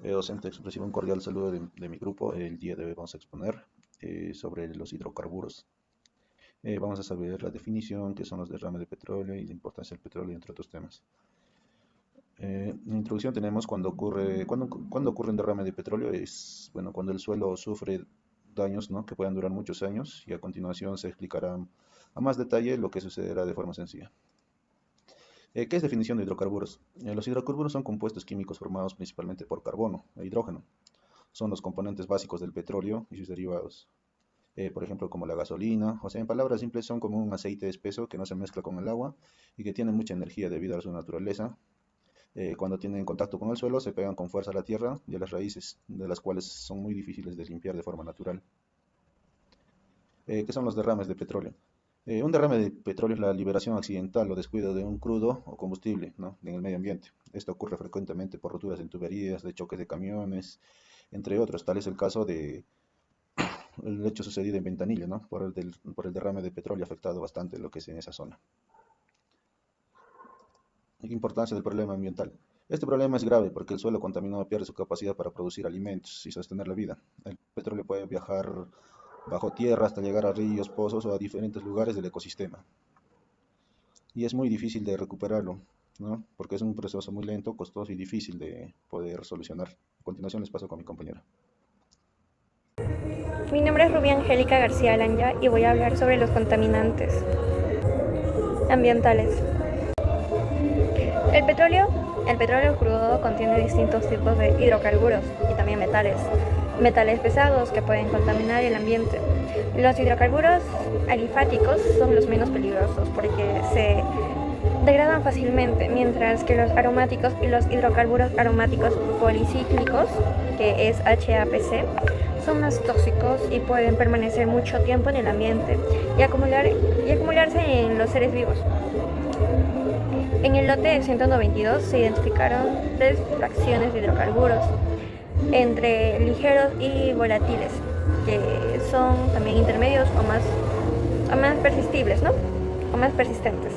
Docente, recibo un cordial saludo de mi grupo. El día de hoy vamos a exponer sobre los hidrocarburos. Vamos a saber la definición, qué son los derrames de petróleo y la importancia del petróleo, entre otros temas. En la introducción tenemos cuando ocurre un derrame de petróleo, es bueno, cuando el suelo sufre daños, ¿no?, que puedan durar muchos años, y a continuación se explicará a más detalle lo que sucederá de forma sencilla. ¿Qué es definición de hidrocarburos? Los hidrocarburos son compuestos químicos formados principalmente por carbono e hidrógeno. Son los componentes básicos del petróleo y sus derivados. Por ejemplo, como la gasolina, o sea, en palabras simples, son como un aceite espeso que no se mezcla con el agua y que tiene mucha energía debido a su naturaleza. Cuando tienen contacto con el suelo, se pegan con fuerza a la tierra y a las raíces, de las cuales son muy difíciles de limpiar de forma natural. ¿Qué son los derrames de petróleo? Un derrame de petróleo es la liberación accidental o descuido de un crudo o combustible, ¿no?, en el medio ambiente. Esto ocurre frecuentemente por roturas en tuberías, de choques de camiones, entre otros. Tal es el caso de el hecho sucedido en Ventanilla, ¿no?, por el derrame de petróleo ha afectado bastante lo que es en esa zona. Importancia del problema ambiental. Este problema es grave porque el suelo contaminado pierde su capacidad para producir alimentos y sostener la vida. El petróleo puede viajar bajo tierra hasta llegar a ríos, pozos o a diferentes lugares del ecosistema. Y es muy difícil de recuperarlo, ¿no?, porque es un proceso muy lento, costoso y difícil de poder solucionar. A continuación les paso con mi compañera. Mi nombre es Rubí Angélica García Alanya y voy a hablar sobre los contaminantes ambientales. El petróleo, el petróleo crudo contiene distintos tipos de hidrocarburos y también metales pesados que pueden contaminar el ambiente. Los hidrocarburos alifáticos son los menos peligrosos porque se degradan fácilmente, mientras que los aromáticos y los hidrocarburos aromáticos policíclicos, que es HAPC, son más tóxicos y pueden permanecer mucho tiempo en el ambiente y acumularse en los seres vivos. En el lote 192 se identificaron tres fracciones de hidrocarburos, entre ligeros y volátiles, que son también intermedios o más persistibles, ¿no?, o más persistentes.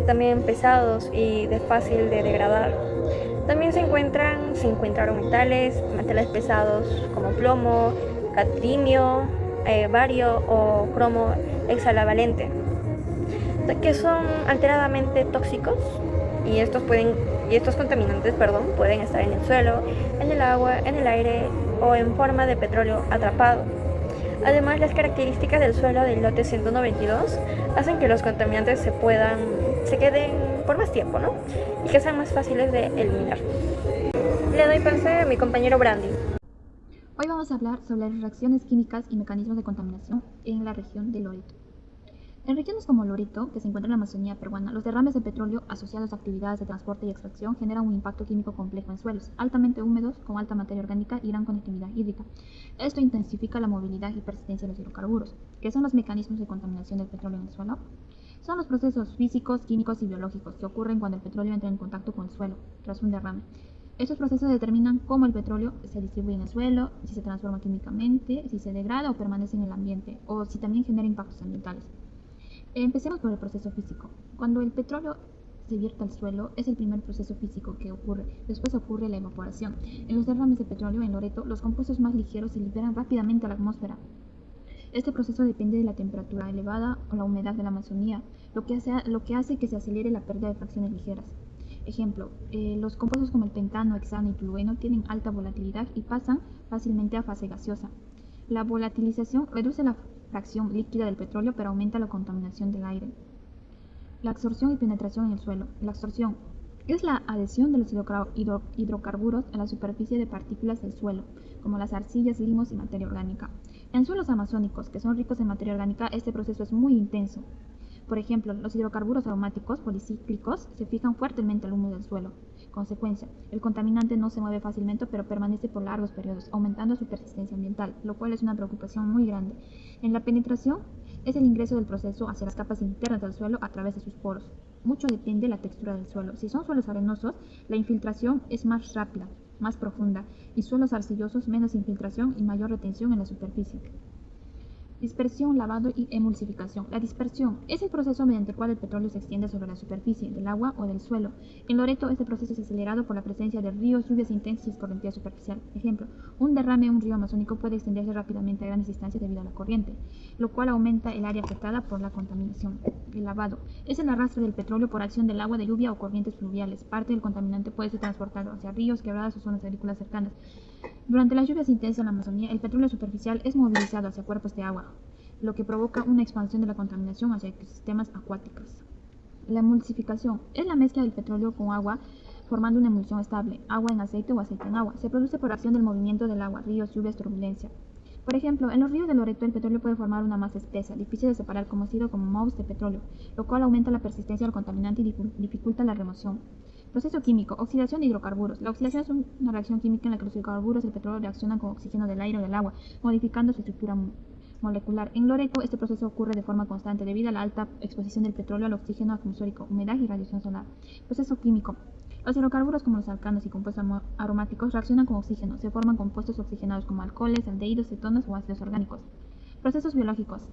También pesados y de fácil de degradar. También se encontraron metales pesados como plomo, cadmio, bario o cromo hexavalente, que son alteradamente tóxicos, y estos contaminantes, pueden estar en el suelo, en el agua, en el aire o en forma de petróleo atrapado. Además, las características del suelo del lote 192 hacen que los contaminantes se queden por más tiempo, ¿no?, y que sean más fáciles de eliminar. Le doy pase a mi compañero Brandy. Hoy vamos a hablar sobre las reacciones químicas y mecanismos de contaminación en la región de Loreto. En regiones como Loreto, que se encuentra en la Amazonía peruana, los derrames de petróleo asociados a actividades de transporte y extracción generan un impacto químico complejo en suelos altamente húmedos, con alta materia orgánica y gran conectividad hídrica. Esto intensifica la movilidad y persistencia de los hidrocarburos. ¿Qué son los mecanismos de contaminación del petróleo en el suelo? Son los procesos físicos, químicos y biológicos que ocurren cuando el petróleo entra en contacto con el suelo tras un derrame. Estos procesos determinan cómo el petróleo se distribuye en el suelo, si se transforma químicamente, si se degrada o permanece en el ambiente, o si también genera impactos ambientales. Empecemos por el proceso físico. Cuando el petróleo se vierte al suelo, es el primer proceso físico que ocurre. Después ocurre la evaporación. En los derrames de petróleo en Loreto, los compuestos más ligeros se liberan rápidamente a la atmósfera. Este proceso depende de la temperatura elevada o la humedad de la Amazonía, lo que hace que se acelere la pérdida de fracciones ligeras. Ejemplo, los compuestos como el pentano, hexano y tolueno tienen alta volatilidad y pasan fácilmente a fase gaseosa. La volatilización reduce la fracción líquida del petróleo, pero aumenta la contaminación del aire. La absorción y penetración en el suelo. La absorción es la adhesión de los hidrocarburos a la superficie de partículas del suelo, como las arcillas, limos y materia orgánica. En suelos amazónicos, que son ricos en materia orgánica, este proceso es muy intenso. Por ejemplo, los hidrocarburos aromáticos policíclicos se fijan fuertemente al humo del suelo. Consecuencia, el contaminante no se mueve fácilmente, pero permanece por largos periodos, aumentando su persistencia ambiental, lo cual es una preocupación muy grande. En la penetración, es el ingreso del proceso hacia las capas internas del suelo a través de sus poros. Mucho depende de la textura del suelo. Si son suelos arenosos, la infiltración es más rápida, más profunda, y suelos arcillosos, menos infiltración y mayor retención en la superficie. Dispersión, lavado y emulsificación. La dispersión es el proceso mediante el cual el petróleo se extiende sobre la superficie del agua o del suelo. En Loreto, este proceso es acelerado por la presencia de ríos, lluvias intensas y escorrentía superficial. Ejemplo, un derrame en un río amazónico puede extenderse rápidamente a grandes distancias debido a la corriente, lo cual aumenta el área afectada por la contaminación. El lavado es el arrastre del petróleo por acción del agua de lluvia o corrientes fluviales. Parte del contaminante puede ser transportado hacia ríos, quebradas o zonas agrícolas cercanas. Durante las lluvias intensas en la Amazonía, el petróleo superficial es movilizado hacia cuerpos de agua, lo que provoca una expansión de la contaminación hacia ecosistemas acuáticos. La emulsificación es la mezcla del petróleo con agua formando una emulsión estable, agua en aceite o aceite en agua. Se produce por acción del movimiento del agua, ríos, lluvias, turbulencia. Por ejemplo, en los ríos de Loreto el petróleo puede formar una masa espesa, difícil de separar, conocido como mousse de petróleo, lo cual aumenta la persistencia del contaminante y dificulta la remoción. Proceso químico, oxidación de hidrocarburos. La oxidación es una reacción química en la que los hidrocarburos del petróleo reaccionan con oxígeno del aire o del agua, modificando su estructura molecular. En Loreto, este proceso ocurre de forma constante debido a la alta exposición del petróleo al oxígeno atmosférico, humedad y radiación solar. Proceso químico. Los hidrocarburos como los alcanos y compuestos aromáticos reaccionan con oxígeno, se forman compuestos oxigenados como alcoholes, aldehídos, cetonas o ácidos orgánicos. Procesos biológicos.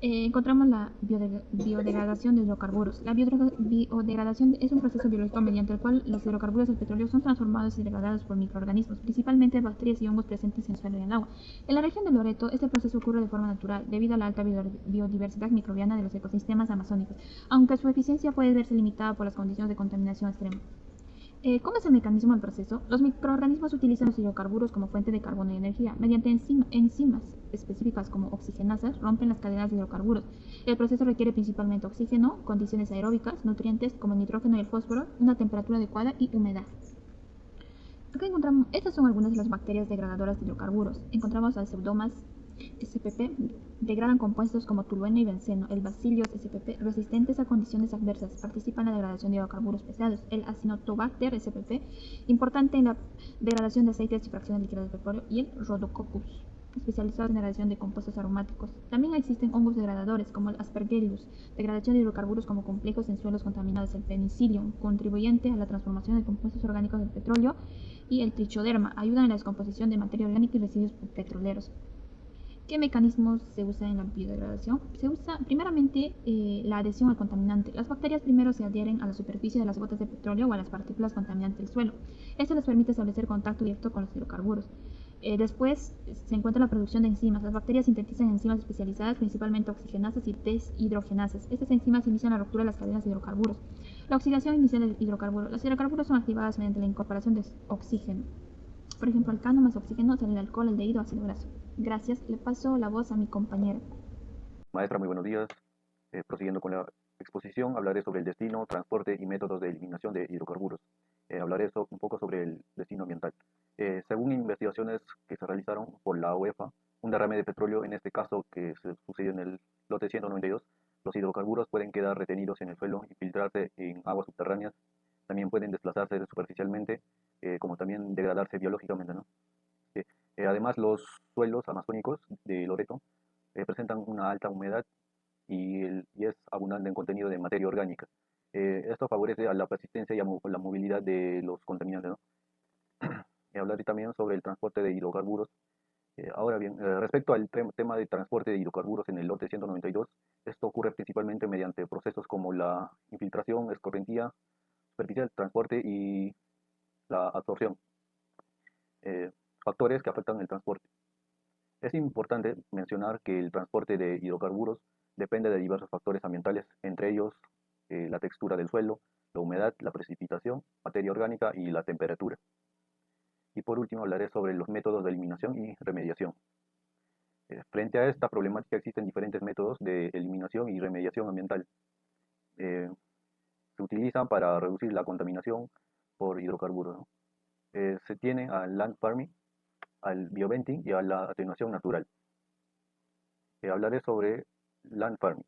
Encontramos la biodegradación de hidrocarburos. La biodegradación es un proceso biológico mediante el cual los hidrocarburos del petróleo son transformados y degradados por microorganismos, principalmente bacterias y hongos presentes en el suelo y en el agua. En la región de Loreto, este proceso ocurre de forma natural debido a la alta biodiversidad microbiana de los ecosistemas amazónicos, aunque su eficiencia puede verse limitada por las condiciones de contaminación extrema. ¿Cómo es el mecanismo del proceso? Los microorganismos utilizan los hidrocarburos como fuente de carbono y energía. Mediante enzimas específicas como oxigenasas rompen las cadenas de hidrocarburos. El proceso requiere principalmente oxígeno, condiciones aeróbicas, nutrientes como el nitrógeno y el fósforo, una temperatura adecuada y humedad. Acá encontramos, estas son algunas de las bacterias degradadoras de hidrocarburos. Encontramos al Pseudomonas spp, degradan compuestos como tolueno y benceno. El Bacillus spp, resistentes a condiciones adversas, participa en la degradación de hidrocarburos pesados. El Acinetobacter spp, importante en la degradación de aceites y fracciones líquidas de petróleo. Y el Rhodococcus, especializado en degradación de compuestos aromáticos. También existen hongos degradadores como el Aspergillus, degradación de hidrocarburos como complejos en suelos contaminados. El Penicillium, contribuyente a la transformación de compuestos orgánicos del petróleo. Y el Trichoderma, ayudan en la descomposición de materia orgánica y residuos petroleros. ¿Qué mecanismos se usan en la biodegradación? Se usa primeramente la adhesión al contaminante. Las bacterias primero se adhieren a la superficie de las gotas de petróleo o a las partículas contaminantes del suelo. Esto les permite establecer contacto directo con los hidrocarburos. Después se encuentra la producción de enzimas. Las bacterias sintetizan enzimas especializadas, principalmente oxigenasas y deshidrogenasas. Estas enzimas inician la ruptura de las cadenas de hidrocarburos. La oxidación inicial del hidrocarburo. Los hidrocarburos son activados mediante la incorporación de oxígeno. Por ejemplo, alcano más oxígeno sale el alcohol, aldehído, ácido graso. Gracias, le paso la voz a mi compañera. Maestra, muy buenos días. Prosiguiendo con la exposición, hablaré sobre el destino, transporte y métodos de eliminación de hidrocarburos. Hablaré un poco sobre el destino ambiental. Según investigaciones que se realizaron por la UEFA, un derrame de petróleo, en este caso que se sucedió en el lote 192, los hidrocarburos pueden quedar retenidos en el suelo y filtrarse en aguas subterráneas. También pueden desplazarse superficialmente, como también degradarse biológicamente, ¿no? Además, los suelos amazónicos de Loreto presentan una alta humedad y es abundante en contenido de materia orgánica. Esto favorece a la persistencia y a la movilidad de los contaminantes, ¿no? Hablaré también sobre el transporte de hidrocarburos. Ahora bien, respecto al tema de transporte de hidrocarburos en el lote 192, esto ocurre principalmente mediante procesos como la infiltración, escorrentía superficial, transporte y la absorción, factores que afectan el transporte. Es importante mencionar que el transporte de hidrocarburos depende de diversos factores ambientales, entre ellos la textura del suelo, la humedad, la precipitación, materia orgánica y la temperatura. Y por último hablaré sobre los métodos de eliminación y remediación. Frente a esta problemática existen diferentes métodos de eliminación y remediación ambiental. Se utilizan para reducir la contaminación por hidrocarburos, ¿no? Se tiene al land farming, al bioventing y a la atenuación natural. Hablaré sobre land farming.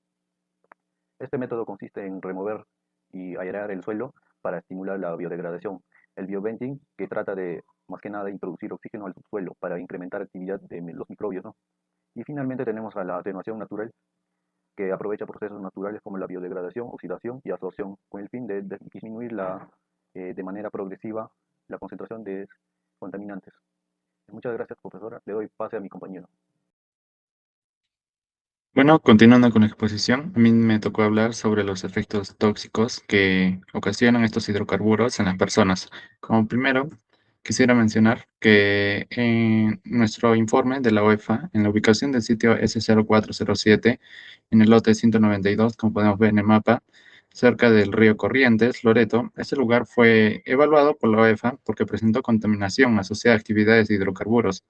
Este método consiste en remover y aerar el suelo para estimular la biodegradación. El bioventing, que trata de, más que nada, introducir oxígeno al subsuelo para incrementar actividad de los microbios, ¿no? Y finalmente tenemos a la atenuación natural, que aprovecha procesos naturales como la biodegradación, oxidación y absorción, con el fin de disminuir de manera progresiva la concentración de contaminantes. Muchas gracias, profesora. Le doy pase a mi compañero. Bueno, continuando con la exposición, a mí me tocó hablar sobre los efectos tóxicos que ocasionan estos hidrocarburos en las personas. Como primero, quisiera mencionar que en nuestro informe de la UEFA, en la ubicación del sitio S0407, en el lote 192, como podemos ver en el mapa, cerca del río Corrientes, Loreto, este lugar fue evaluado por la UEFA porque presentó contaminación asociada a actividades de hidrocarburos.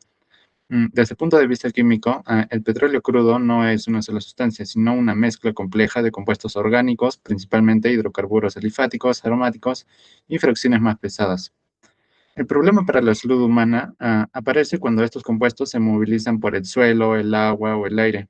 Desde el punto de vista químico, el petróleo crudo no es una sola sustancia, sino una mezcla compleja de compuestos orgánicos, principalmente hidrocarburos alifáticos, aromáticos y fracciones más pesadas. El problema para la salud humana aparece cuando estos compuestos se movilizan por el suelo, el agua o el aire.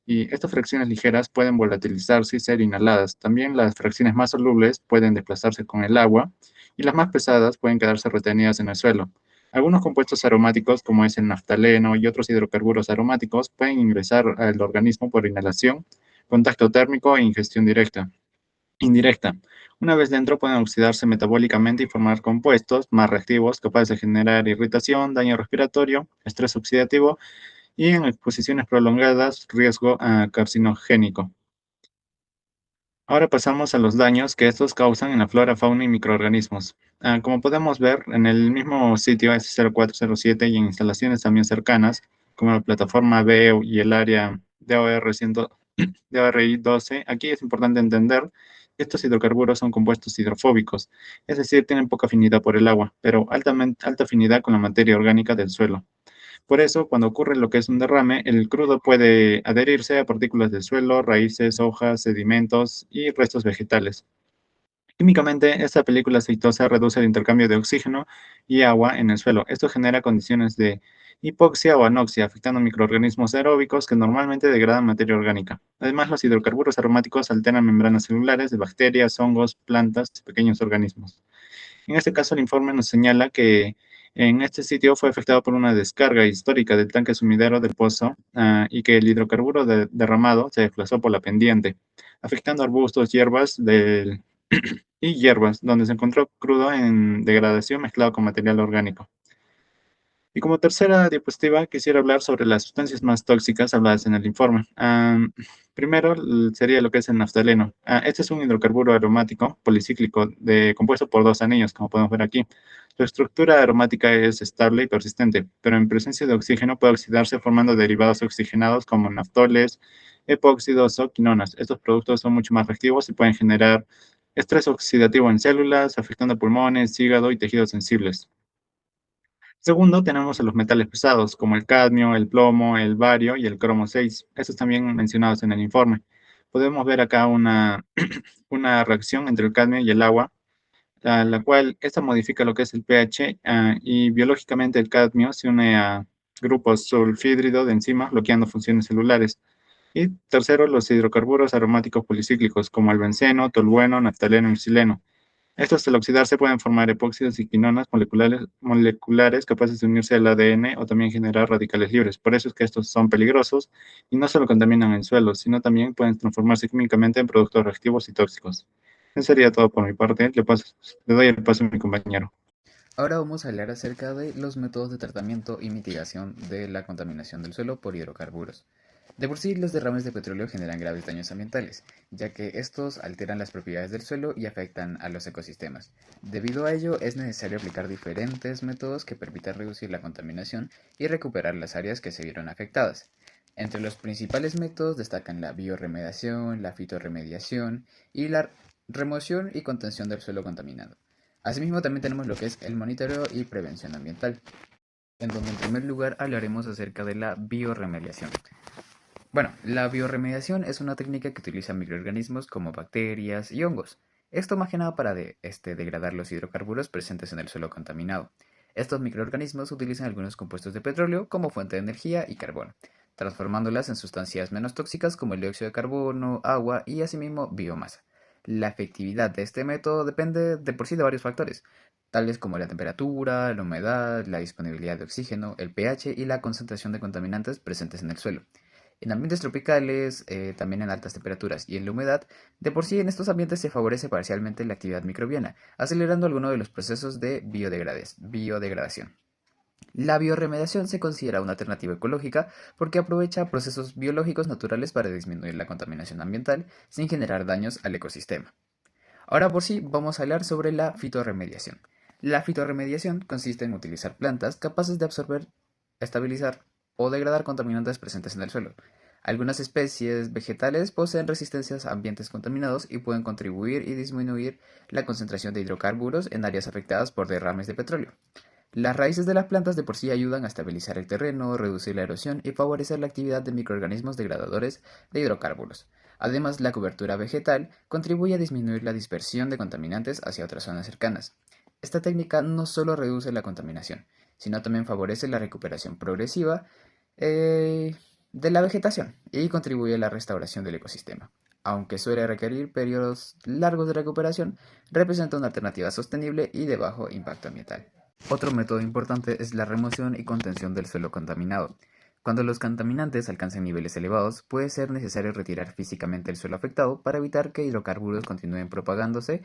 Y estas fracciones ligeras pueden volatilizarse y ser inhaladas. También las fracciones más solubles pueden desplazarse con el agua y las más pesadas pueden quedarse retenidas en el suelo. Algunos compuestos aromáticos, como es el naftaleno y otros hidrocarburos aromáticos, pueden ingresar al organismo por inhalación, contacto térmico e ingestión indirecta. Una vez dentro pueden oxidarse metabólicamente y formar compuestos más reactivos capaces de generar irritación, daño respiratorio, estrés oxidativo y en exposiciones prolongadas riesgo carcinogénico. Ahora pasamos a los daños que estos causan en la flora, fauna y microorganismos. Como podemos ver, en el mismo sitio S0407 y en instalaciones también cercanas, como la plataforma BEU y el área DORI 12, aquí es importante entender que estos hidrocarburos son compuestos hidrofóbicos, es decir, tienen poca afinidad por el agua, pero alta afinidad con la materia orgánica del suelo. Por eso, cuando ocurre lo que es un derrame, el crudo puede adherirse a partículas del suelo, raíces, hojas, sedimentos y restos vegetales. Químicamente, esta película aceitosa reduce el intercambio de oxígeno y agua en el suelo. Esto genera condiciones de hipoxia o anoxia, afectando microorganismos aeróbicos que normalmente degradan materia orgánica. Además, los hidrocarburos aromáticos alteran membranas celulares de bacterias, hongos, plantas y pequeños organismos. En este caso, el informe nos señala que en este sitio fue afectado por una descarga histórica del tanque sumidero del pozo y que el hidrocarburo derramado se desplazó por la pendiente, afectando arbustos, y hierbas, donde se encontró crudo en degradación mezclado con material orgánico. Y como tercera diapositiva, quisiera hablar sobre las sustancias más tóxicas habladas en el informe. Primero sería lo que es el naftaleno. Este es un hidrocarburo aromático policíclico compuesto por dos anillos, como podemos ver aquí. Su estructura aromática es estable y persistente, pero en presencia de oxígeno puede oxidarse formando derivados oxigenados como naftoles, epóxidos o quinonas. Estos productos son mucho más reactivos y pueden generar estrés oxidativo en células, afectando pulmones, hígado y tejidos sensibles. Segundo, tenemos a los metales pesados, como el cadmio, el plomo, el bario y el cromo 6. Estos también mencionados en el informe. Podemos ver acá una, una reacción entre el cadmio y el agua, la cual esta modifica lo que es el pH y biológicamente el cadmio se une a grupos sulfhídrido de enzimas, bloqueando funciones celulares. Y tercero, los hidrocarburos aromáticos policíclicos, como el benceno, tolueno, naftaleno y xileno. Estos al oxidarse pueden formar epóxidos y quinonas moleculares capaces de unirse al ADN o también generar radicales libres. Por eso es que estos son peligrosos y no solo contaminan el suelo, sino también pueden transformarse químicamente en productos reactivos y tóxicos. Eso sería todo por mi parte. Le doy el paso a mi compañero. Ahora vamos a hablar acerca de los métodos de tratamiento y mitigación de la contaminación del suelo por hidrocarburos. De por sí, los derrames de petróleo generan graves daños ambientales, ya que estos alteran las propiedades del suelo y afectan a los ecosistemas. Debido a ello, es necesario aplicar diferentes métodos que permitan reducir la contaminación y recuperar las áreas que se vieron afectadas. Entre los principales métodos destacan la bioremediación, la fitorremediación y la remoción y contención del suelo contaminado. Asimismo, también tenemos lo que es el monitoreo y prevención ambiental, en donde en primer lugar hablaremos acerca de la bioremediación. Bueno, la bioremediación es una técnica que utiliza microorganismos como bacterias y hongos. Esto más que nada para degradar los hidrocarburos presentes en el suelo contaminado. Estos microorganismos utilizan algunos compuestos de petróleo como fuente de energía y carbono, transformándolas en sustancias menos tóxicas como el dióxido de carbono, agua y asimismo biomasa. La efectividad de este método depende de por sí de varios factores, tales como la temperatura, la humedad, la disponibilidad de oxígeno, el pH y la concentración de contaminantes presentes en el suelo. En ambientes tropicales, también en altas temperaturas y en la humedad, de por sí en estos ambientes se favorece parcialmente la actividad microbiana, acelerando algunos de los procesos de biodegradación. La bioremediación se considera una alternativa ecológica porque aprovecha procesos biológicos naturales para disminuir la contaminación ambiental sin generar daños al ecosistema. Ahora por sí vamos a hablar sobre la fitorremediación. La fitorremediación consiste en utilizar plantas capaces de absorber, estabilizar o degradar contaminantes presentes en el suelo. Algunas especies vegetales poseen resistencias a ambientes contaminados y pueden contribuir y disminuir la concentración de hidrocarburos en áreas afectadas por derrames de petróleo. Las raíces de las plantas de por sí ayudan a estabilizar el terreno, reducir la erosión y favorecer la actividad de microorganismos degradadores de hidrocarburos. Además, la cobertura vegetal contribuye a disminuir la dispersión de contaminantes hacia otras zonas cercanas. Esta técnica no solo reduce la contaminación, sino también favorece la recuperación progresiva de la vegetación y contribuye a la restauración del ecosistema. Aunque suele requerir periodos largos de recuperación, representa una alternativa sostenible y de bajo impacto ambiental. Otro método importante es la remoción y contención del suelo contaminado. Cuando los contaminantes alcancen niveles elevados, puede ser necesario retirar físicamente el suelo afectado para evitar que hidrocarburos continúen propagándose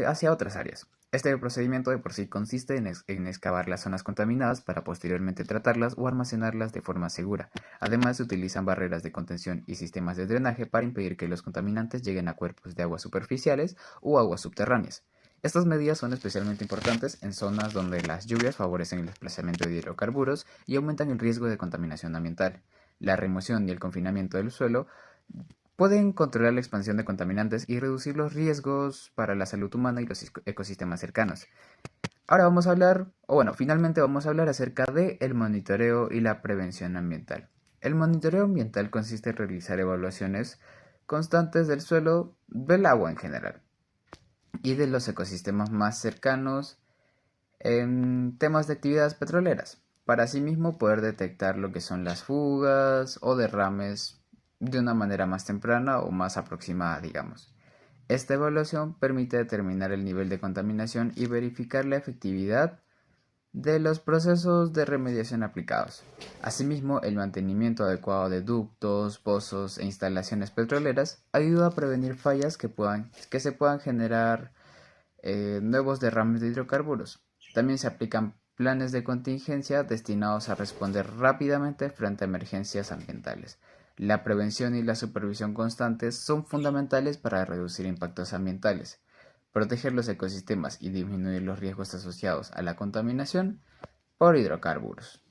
hacia otras áreas. Este procedimiento de por sí consiste en excavar las zonas contaminadas para posteriormente tratarlas o almacenarlas de forma segura. Además, se utilizan barreras de contención y sistemas de drenaje para impedir que los contaminantes lleguen a cuerpos de aguas superficiales o aguas subterráneas. Estas medidas son especialmente importantes en zonas donde las lluvias favorecen el desplazamiento de hidrocarburos y aumentan el riesgo de contaminación ambiental. La remoción y el confinamiento del suelo pueden controlar la expansión de contaminantes y reducir los riesgos para la salud humana y los ecosistemas cercanos. Ahora vamos a hablar, finalmente vamos a hablar acerca del monitoreo y la prevención ambiental. El monitoreo ambiental consiste en realizar evaluaciones constantes del suelo, del agua en general y de los ecosistemas más cercanos en temas de actividades petroleras, para asimismo poder detectar lo que son las fugas o derrames de una manera más temprana o más aproximada, digamos. Esta evaluación permite determinar el nivel de contaminación y verificar la efectividad de los procesos de remediación aplicados. Asimismo, el mantenimiento adecuado de ductos, pozos e instalaciones petroleras ayuda a prevenir fallas que se puedan generar nuevos derrames de hidrocarburos. También se aplican planes de contingencia destinados a responder rápidamente frente a emergencias ambientales. La prevención y la supervisión constantes son fundamentales para reducir impactos ambientales, proteger los ecosistemas y disminuir los riesgos asociados a la contaminación por hidrocarburos.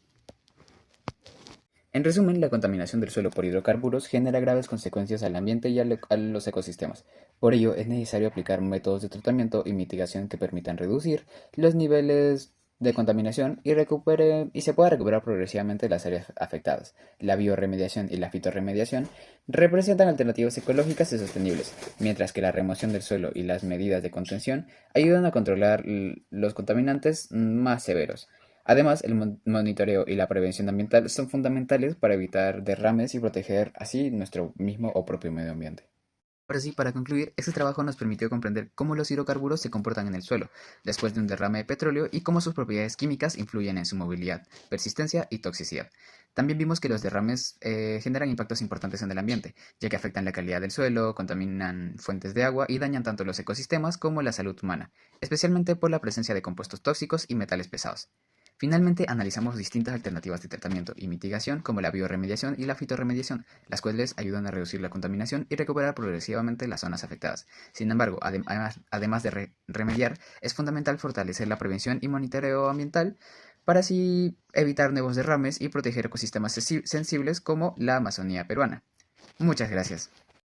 En resumen, la contaminación del suelo por hidrocarburos genera graves consecuencias al ambiente y a los ecosistemas. Por ello, es necesario aplicar métodos de tratamiento y mitigación que permitan reducir los niveles de contaminación y se pueda recuperar progresivamente las áreas afectadas. La bioremediación y la fitorremediación representan alternativas ecológicas y sostenibles, mientras que la remoción del suelo y las medidas de contención ayudan a controlar los contaminantes más severos. Además, el monitoreo y la prevención ambiental son fundamentales para evitar derrames y proteger así nuestro mismo o propio medio ambiente. Ahora sí, para concluir, este trabajo nos permitió comprender cómo los hidrocarburos se comportan en el suelo después de un derrame de petróleo y cómo sus propiedades químicas influyen en su movilidad, persistencia y toxicidad. También vimos que los derrames generan impactos importantes en el ambiente, ya que afectan la calidad del suelo, contaminan fuentes de agua y dañan tanto los ecosistemas como la salud humana, especialmente por la presencia de compuestos tóxicos y metales pesados. Finalmente, analizamos distintas alternativas de tratamiento y mitigación como la bioremediación y la fitorremediación, las cuales ayudan a reducir la contaminación y recuperar progresivamente las zonas afectadas. Sin embargo, además de remediar, es fundamental fortalecer la prevención y monitoreo ambiental para así evitar nuevos derrames y proteger ecosistemas sensibles como la Amazonía peruana. Muchas gracias.